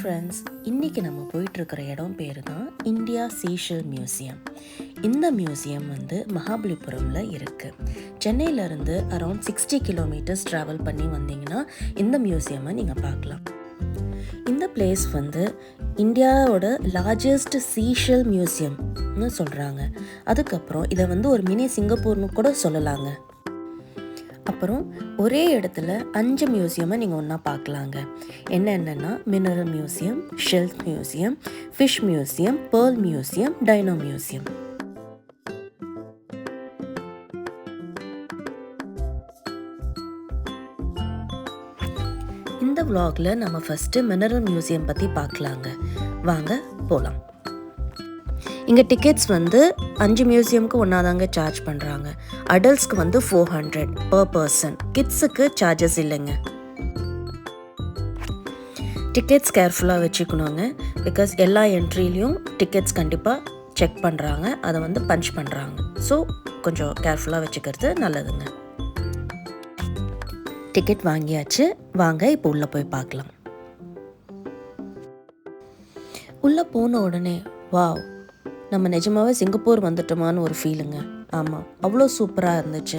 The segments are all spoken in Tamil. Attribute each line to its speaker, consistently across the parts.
Speaker 1: ஃப்ரெண்ட்ஸ், இன்றைக்கி நம்ம போயிட்டுருக்கிற இடம் பேர் தான் இந்தியா சீஷல் மியூசியம். இந்த மியூசியம் மகாபலிபுரமில் இருக்குது. சென்னையிலேருந்து அரௌண்ட் 60 கிலோமீட்டர்ஸ் ட்ராவல் பண்ணி வந்தீங்கன்னா இந்த மியூசியமை நீங்கள் பார்க்கலாம். இந்த பிளேஸ் இந்தியாவோட லார்ஜஸ்ட் சீஷல் மியூசியம்னு சொல்கிறாங்க. அதுக்கப்புறம் இதை ஒரு மினி சிங்கப்பூர்னு கூட சொல்லலாங்க. அப்புறம் ஒரே இடத்துல 5 மியூசியமை நீங்கள் ஒன்றா பார்க்கலாங்க. என்னென்னா mineral museum, shell museum, fish museum, pearl museum, dino museum. இந்த vlogல நம்ம ஃபஸ்ட்டு மினரல் மியூசியம் பற்றி பார்க்கலாங்க. வாங்க போகலாம். இங்கே டிக்கெட்ஸ் 5 மியூசியமுக்கு ஒன்றாதாங்க சார்ஜ் பண்ணுறாங்க. அடல்ட்ஸ்க்கு 400 பர் பர்சன். கிட்ஸுக்கு சார்ஜஸ் இல்லைங்க. டிக்கெட்ஸ் கேர்ஃபுல்லாக வச்சுக்கணுங்க. பிகாஸ் எல்லா என்ட்ரிலையும் டிக்கெட்ஸ் கண்டிப்பாக செக் பண்ணுறாங்க, அதை பஞ்ச் பண்ணுறாங்க. ஸோ கொஞ்சம் கேர்ஃபுல்லாக வச்சுக்கிறது நல்லதுங்க. டிக்கெட் வாங்கியாச்சு, வாங்க இப்போ உள்ளே போய் பார்க்கலாம். உள்ளே போன உடனே வாவ், நம்ம நிஜமாவே சிங்கப்பூர் வந்துட்டோமான்னு ஒரு ஃபீலுங்க. ஆமாம், அவ்வளோ சூப்பராக இருந்துச்சு.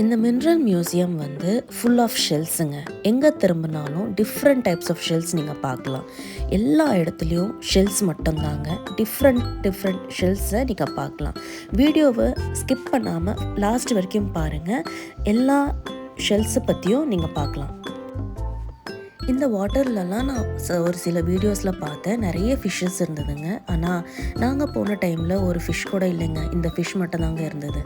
Speaker 1: இந்த மினரல் மியூசியம் ஃபுல் ஆஃப் ஷெல்ஸுங்க. எங்கே திரும்பினாலும் டிஃப்ரெண்ட் டைப்ஸ் ஆஃப் ஷெல்ஸ் நீங்கள் பார்க்கலாம். எல்லா இடத்துலையும் ஷெல்ஸ் மட்டும்தாங்க. டிஃப்ரெண்ட் ஷெல்ஸை நீங்கள் பார்க்கலாம். வீடியோவை ஸ்கிப் பண்ணாமல் லாஸ்ட் வரைக்கும் பாருங்கள். எல்லா ஷெல்ஸை பற்றியும் நீங்கள் பார்க்கலாம். இந்த வாட்டர்லலாம் நான் ஒரு சில வீடியோஸில் பார்த்தேன், நிறைய ஃபிஷ்ஷஸ் இருந்ததுங்க. ஆனால் நாங்கள் போன டைமில் ஒரு ஃபிஷ் கூட இல்லைங்க. இந்த ஃபிஷ் மட்டும் தாங்க இருந்தது.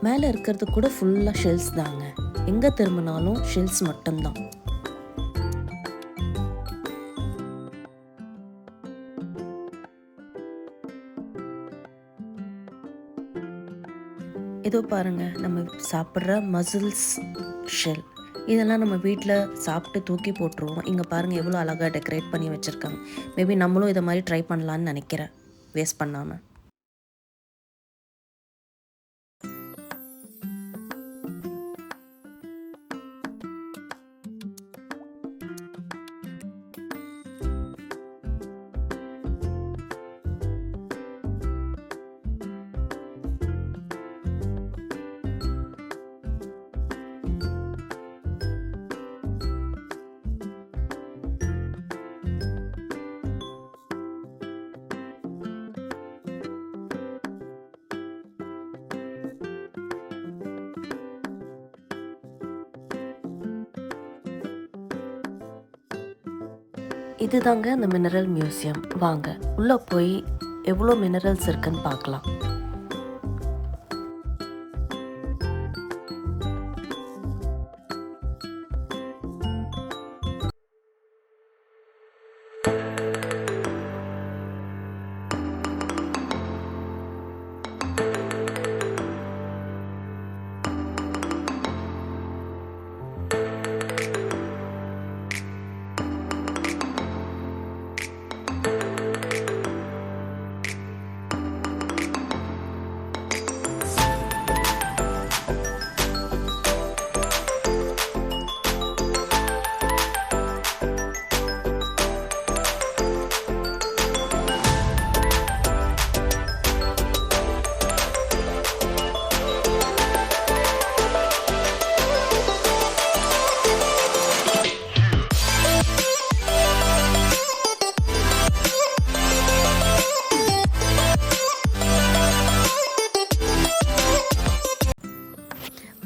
Speaker 1: மேலே இருக்கிறது கூட ஃபுல்லாக ஷெல்ஸ் தாங்க. எங்கே திரும்பினாலும் ஷெல்ஸ் மட்டும்தான். இதோ பாருங்கள், நம்ம சாப்பிட்ற மசில்ஸ் ஷெல். இதெல்லாம் நம்ம வீட்டில் சாப்பிட்டு தூக்கி போட்டுருவோம். இங்கே பாருங்கள் எவ்வளோ அழகாக டெக்கரேட் பண்ணி வச்சுருக்காங்க. மேபி நம்மளும் இதை மாதிரி ட்ரை பண்ணலான்னு நினைக்கிறேன், வேஸ்ட் பண்ணாமல். இதுதாங்க அந்த மினரல் மியூசியம். வாங்க உள்ளே போய் எவ்வளோ மினரல்ஸ் இருக்குன்னு பார்க்கலாம்.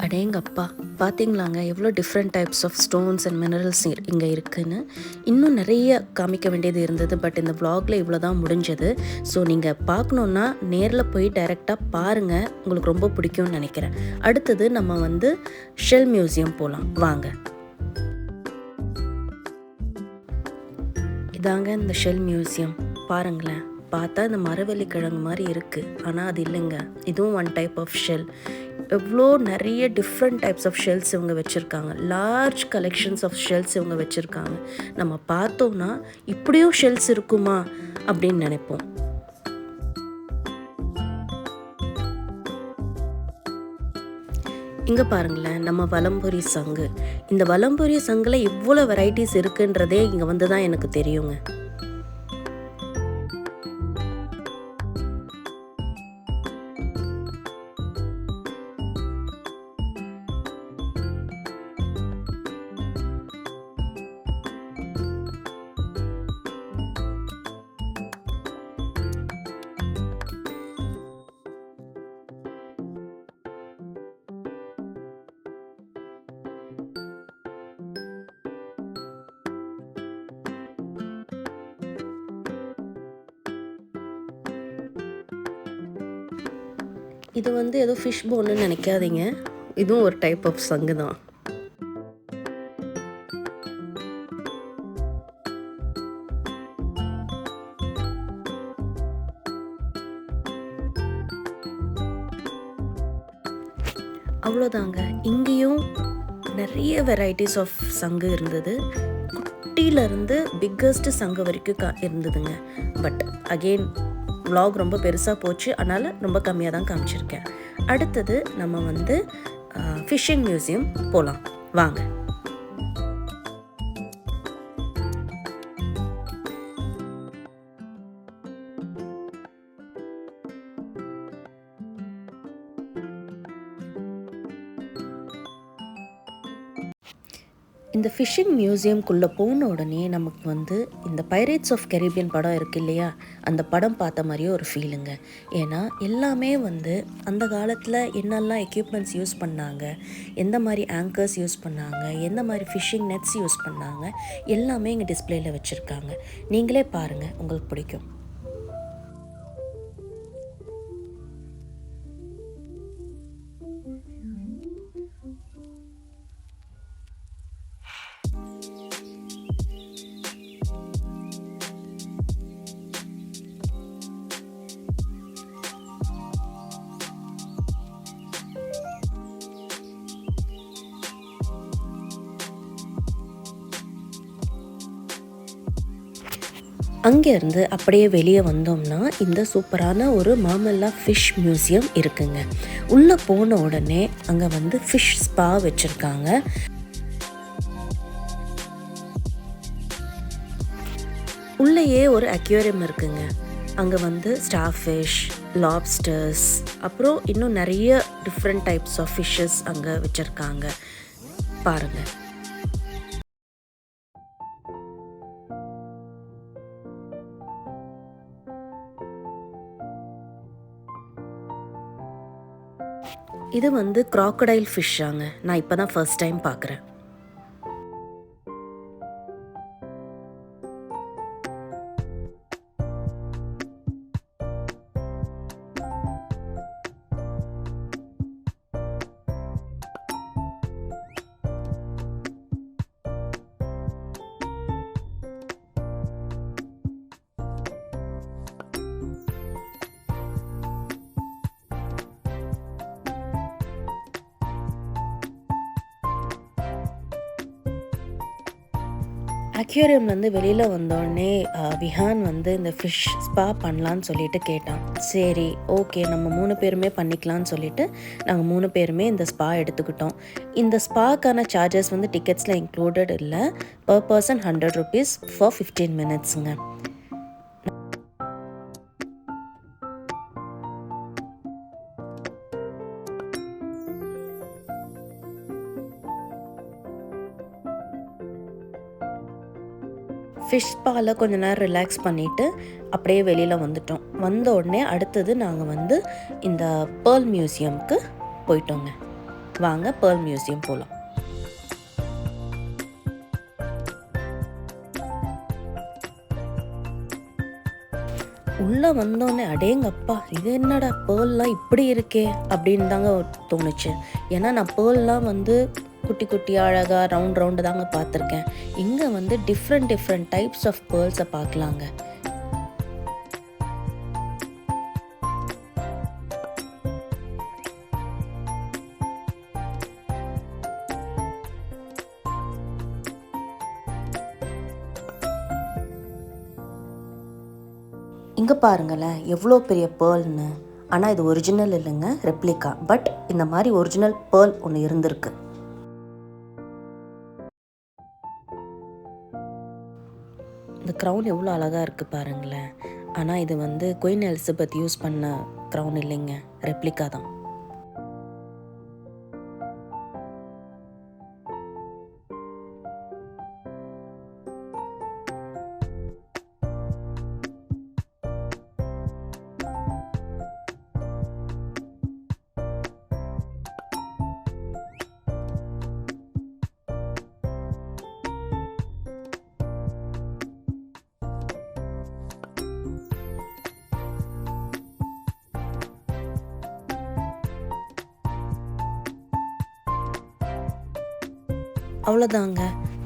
Speaker 1: அடேங்கப்பா, பார்த்தீங்களாங்க எவ்வளோ different types of stones and minerals இங்கே இருக்குதுன்னு. இன்னும் நிறைய காமிக்க வேண்டியது இருந்தது, பட் இந்த vlogல இவ்வளோ தான் முடிஞ்சது. ஸோ நீங்கள் பார்க்கணுன்னா நேரில் போய் டைரெக்டாக பாருங்கள், உங்களுக்கு ரொம்ப பிடிக்கும்னு நினைக்கிறேன். அடுத்தது நம்ம ஷெல் மியூசியம் போகலாம், வாங்க. இதாங்க இந்த ஷெல் மியூசியம். பாருங்களேன், பார்த்தா இந்த மரவள்ளி கிழங்கு மாதிரி இருக்குது, ஆனால் அது இல்லைங்க. இதுவும் ஒன் டைப் ஆஃப் ஷெல். எவ்வளோ நிறைய டிஃப்ரெண்ட் டைப்ஸ் ஆஃப் ஷெல்ஸ் இவங்க வச்சுருக்காங்க. லார்ஜ் கலெக்ஷன்ஸ் ஆஃப் ஷெல்ஸ் இவங்க வச்சுருக்காங்க. நம்ம பார்த்தோன்னா இப்படியும் ஷெல்ஸ் இருக்குமா அப்படின்னு நினைப்போம். இங்கே பாருங்களேன், நம்ம வலம்புரி சங்கு. இந்த வலம்புரி சங்கில் இவ்வளோ வெரைட்டிஸ் இருக்குன்றதே இங்கே வந்து தான் எனக்கு தெரியுங்க. இது வந்து ஏதோ ஃபிஷ் போன்னு நினைக்காதீங்க, இதுவும் ஒரு டைப் ஆஃப் சங்கு தான். அவ்வளோதாங்க. இங்கேயும் நிறைய வெரைட்டிஸ் ஆஃப் சங்கு இருந்தது. குட்டியிலேருந்து பிக்கஸ்ட் சங்கு வரைக்கும் இருந்ததுங்க. பட் அகெயின் vlog ரொம்ப பெருசாக போச்சு, அதனால் ரொம்ப கம்மியாக தான் காமிச்சிருக்கேன். அடுத்தது நம்ம வந்து ஃபிஷ்ஷிங் மியூசியம் போகலாம் வாங்க. இந்த ஃபிஷ்ஷிங் மியூசியம்குள்ளே போன உடனே நமக்கு வந்து இந்த பைரேட்ஸ் ஆஃப் கரீபியன் படம் இருக்குது இல்லையா, அந்த படம் பார்த்த மாதிரியே ஒரு ஃபீலுங்க. ஏன்னா எல்லாமே வந்து அந்த காலத்தில் என்னெல்லாம் எக்யூப்மெண்ட்ஸ் யூஸ் பண்ணாங்க, எந்த மாதிரி ஆங்கர்ஸ் யூஸ் பண்ணாங்க, எந்த மாதிரி ஃபிஷ்ஷிங் நெட்ஸ் யூஸ் பண்ணாங்க, எல்லாமே இங்கே டிஸ்பிளேயில் வச்சுருக்காங்க. நீங்களே பாருங்கள், உங்களுக்கு பிடிக்கும். அங்கேருந்து அப்படியே வெளியே வந்தோம்னா இந்த சூப்பரான ஒரு மாமல்லா ஃபிஷ் மியூசியம் இருக்குங்க. உள்ளே போன உடனே அங்கே வந்து ஃபிஷ் ஸ்பா வச்சுருக்காங்க. உள்ளேயே ஒரு அக்வேரியம் இருக்குங்க. அங்கே வந்து ஸ்டார் ஃபிஷ், லாப்ஸ்டர்ஸ், அப்புறம் இன்னும் நிறைய டிஃப்ரெண்ட் டைப்ஸ் ஆஃப் ஃபிஷ்ஷஸ் அங்கே வச்சுருக்காங்க. பாருங்கள். இது வந்து க்ராக்கடைல் ஃபிஷ்ஷாங்க. நான் இப்போ தான் ஃபர்ஸ்ட் டைம் பார்க்குறேன். அக்வேரியம்லேருந்து வெளியில் வந்தோடனே விஹான் வந்து இந்த ஃபிஷ் ஸ்பா பண்ணலான்னு சொல்லிட்டு கேட்டான். சரி ஓகே, நம்ம 3 பேருமே பண்ணிக்கலான்னு சொல்லிட்டு நாங்கள் 3 பேருமே இந்த ஸ்பா எடுத்துக்கிட்டோம். இந்த ஸ்பாக்கான சார்ஜஸ் வந்து டிக்கெட்ஸில் இன்க்ளூடட் இல்லை. பர் பர்சன் 100 rupees ஃபார் 15 minutesங்க. ஃபிஷ் ஸ்பாவில் கொஞ்ச நேரம் ரிலாக்ஸ் பண்ணிவிட்டு அப்படியே வெளியில் வந்துட்டோம். வந்த உடனே அடுத்தது நாங்கள் வந்து இந்த பேர்ல் மியூசியம்க்கு போயிட்டோங்க. வாங்க பேர்ல் மியூசியம் போகலாம். உள்ளே வந்தோடனே அடேங்கப்பா, இது என்னடா பேர்லாம் இப்படி இருக்கே அப்படின்னு தாங்க தோணுச்சு. ஏன்னா நான் பேர்லாம் வந்து குட்டி குட்டி அழகாக ரவுண்டு தாங்க பார்த்துருக்கேன். இங்கே வந்து டிஃப்ரெண்ட் டைப்ஸ் ஆஃப் பேர்ல்ஸை பார்க்கலாங்க. இங்கே பாருங்களேன் எவ்வளோ பெரிய பேர்ல்னு. ஆனால் இது ஒரிஜினல் இல்லைங்க, ரெப்ளிகா. பட் இந்த மாதிரி ஒரிஜினல் பேர்ல் ஒன்று இருந்திருக்கு. இந்த க்ரௌன் எவ்வளோ அழகாக இருக்குது பாருங்களேன். ஆனால் இது வந்து குயின் எலிசபெத் யூஸ் பண்ண க்ரௌன் இல்லைங்க, ரெப்ளிகா தான். அவ்வளோதாங்க.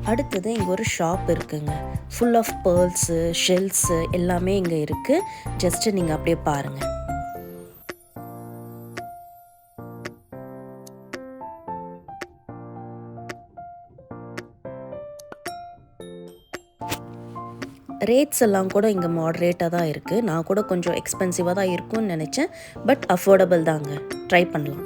Speaker 1: அடுத்தது இங்கே ஒரு ஷாப் இருக்குங்க. ஃபுல் ஆஃப் பேர்ல்ஸு, ஷெல்ஸு எல்லாமே இங்கே இருக்குது. ஜஸ்ட்டு நீங்கள் அப்படியே பாருங்கள். ரேட்ஸ் எல்லாம் கூட இங்கே மாடரேட்டாக தான் இருக்குது. நான் கூட கொஞ்சம் எக்ஸ்பென்சிவாக தான் இருக்கும்னு நினச்சேன். பட் அஃபோர்டபுள் தாங்க, ட்ரை பண்ணலாம்.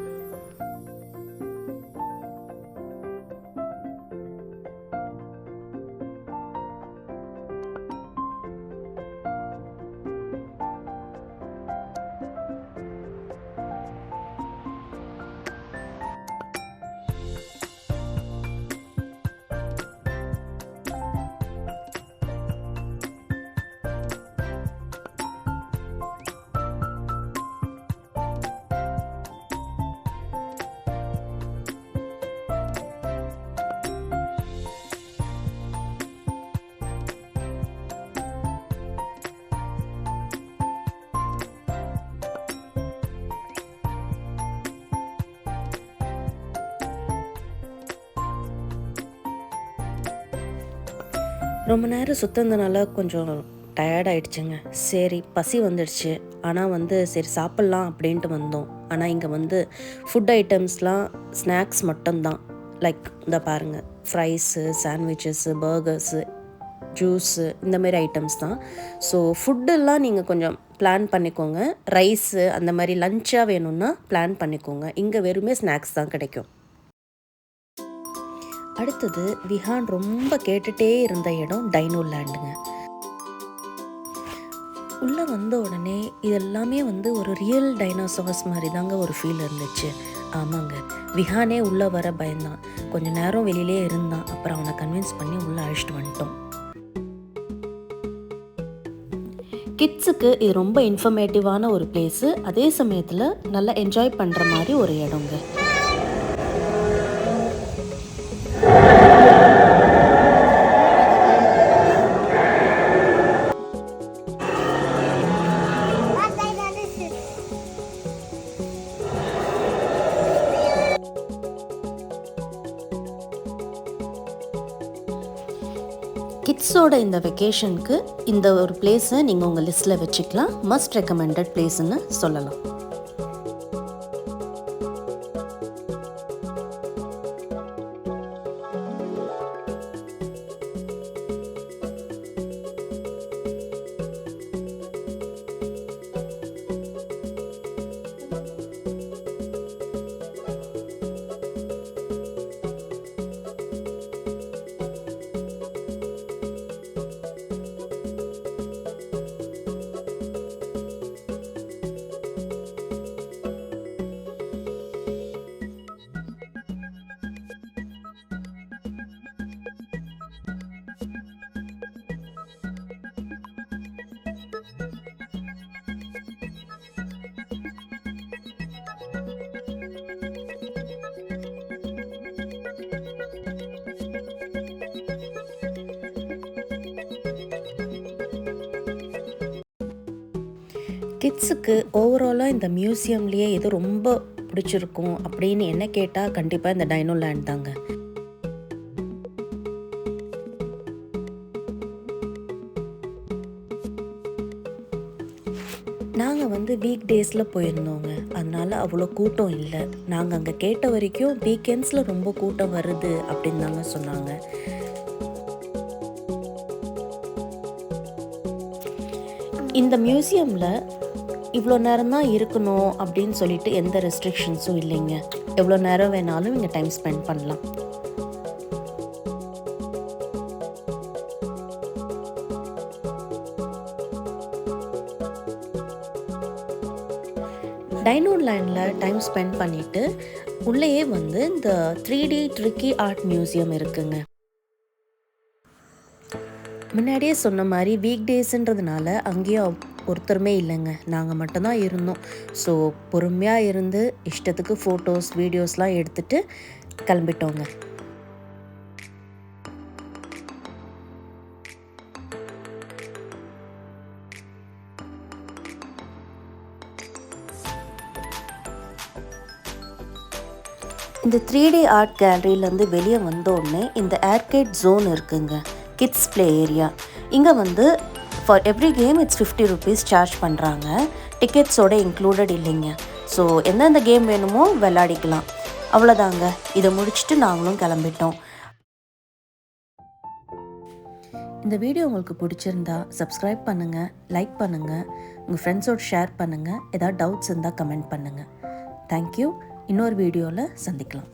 Speaker 1: ரொம்ப நேரம் சுத்தந்தனால கொஞ்சம் டயர்டாயிடுச்சுங்க. சரி பசி வந்துடுச்சு. ஆனால் வந்து சரி சாப்பிட்லாம் அப்படின்ட்டு வந்தோம். ஆனால் இங்கே வந்து ஃபுட் ஐட்டம்ஸ்லாம் ஸ்நாக்ஸ் மட்டும்தான். லைக் இந்த பாருங்கள், ஃப்ரைஸு, சாண்ட்விச்சஸ்ஸு, பர்கர்ஸு, ஜூஸு இந்தமாரி ஐட்டம்ஸ் தான். ஸோ ஃபுட்டெல்லாம் நீங்கள் கொஞ்சம் பிளான் பண்ணிக்கோங்க. ரைஸு அந்த மாதிரி லஞ்சாக வேணும்னா பிளான் பண்ணிக்கோங்க. இங்கே வெறுமே ஸ்நாக்ஸ் தான் கிடைக்கும். அடுத்தது விஹான் ரொம்ப கேட்டுகிட்டே இருந்த இடம் டைனோ லேண்டுங்க. உள்ளே வந்த உடனே இதெல்லாமே வந்து ஒரு ரியல் டைனோசார்ஸ் மாதிரி தாங்க ஒரு ஃபீல் இருந்துச்சு. ஆமாங்க, விஹானே உள்ளே வர பயந்தான். கொஞ்சம் நேரம் வெளியிலே இருந்தான். அப்புறம் அவனை கன்வின்ஸ் பண்ணி உள்ளே அழைச்சிட்டு வந்துட்டோம். கிட்ஸுக்கு இது ரொம்ப இன்ஃபர்மேட்டிவான ஒரு பிளேஸு. அதே சமயத்தில் நல்லா என்ஜாய் பண்ணுற மாதிரி ஒரு இடங்க. கிட்ஸோட இந்த வெக்கேஷனுக்கு இந்த ஒரு பிளேஸை நீங்கள் உங்கள் லிஸ்ட்டில் வச்சுக்கலாம். மஸ்ட் ரெக்கமெண்டட் பிளேஸ்ன்னு சொல்லலாம். கிட்ஸுக்கு ஓவராலாக இந்த மியூசியம்லேயே எது ரொம்ப பிடிச்சிருக்கும் அப்படின்னு என்ன கேட்டால் கண்டிப்பாக இந்த டைனோ லேண்ட் தாங்க. நாங்கள் வந்து வீக் டேஸில் போயிருந்தோங்க. அதனால அவ்வளோ கூட்டம் இல்லை. நாங்கள் அங்கே கேட்ட வரைக்கும் வீக்கெண்ட்ஸில் ரொம்ப கூட்டம் வருது அப்படின்னு தாங்க சொன்னாங்க. இந்த மியூசியமில் இவ்வளோ நேரம் தான் இருக்கணும் அப்படின்னு சொல்லிட்டு எந்த ரெஸ்ட்ரிக்ஷன்ஸும் இல்லைங்க. எவ்வளோ நேரம் வேணாலும் இங்கே டைம் ஸ்பெண்ட் பண்ணலாம். டைனோ லேண்டில் டைம் ஸ்பெண்ட் பண்ணிவிட்டு உள்ளேயே வந்து இந்த 3D ட்ரிக்கி ஆர்ட் மியூசியம் இருக்குங்க. முன்னாடியே சொன்ன மாதிரி வீக் டேஸுன்றதுனால அங்கேயும் ஒருத்தருமே இல்லைங்க. நாங்கள் மட்டும்தான் இருந்தோம். ஸோ பொறுமையாக இருந்து இஷ்டத்துக்கு ஃபோட்டோஸ் வீடியோஸ்லாம் எடுத்துகிட்டு கிளம்பிட்டோங்க. இந்த 3D ஆர்ட் கேலரியிலேருந்து வெளியே வந்தோடனே இந்த ஏர்கேட் ஜோன் இருக்குங்க, கிட்ஸ் ப்ளே ஏரியா. இங்கே வந்து for every game it's 50 rupees charge பண்ணுறாங்க. டிக்கெட்ஸோட இன்க்ளூடட் இல்லைங்க. ஸோ எந்தெந்த கேம் வேணுமோ விளையாடிக்கலாம். அவ்வளோதாங்க. இதை முடிச்சுட்டு நாங்களும் கிளம்பிட்டோம். இந்த வீடியோ உங்களுக்கு பிடிச்சிருந்தா சப்ஸ்கிரைப் பண்ணுங்கள், லைக் பண்ணுங்கள், உங்கள் ஃப்ரெண்ட்ஸோடு ஷேர் பண்ணுங்கள். ஏதாவது டவுட்ஸ் இருந்தால் கமெண்ட் பண்ணுங்கள். தேங்க்யூ. இன்னொரு வீடியோவில் சந்திக்கலாம்.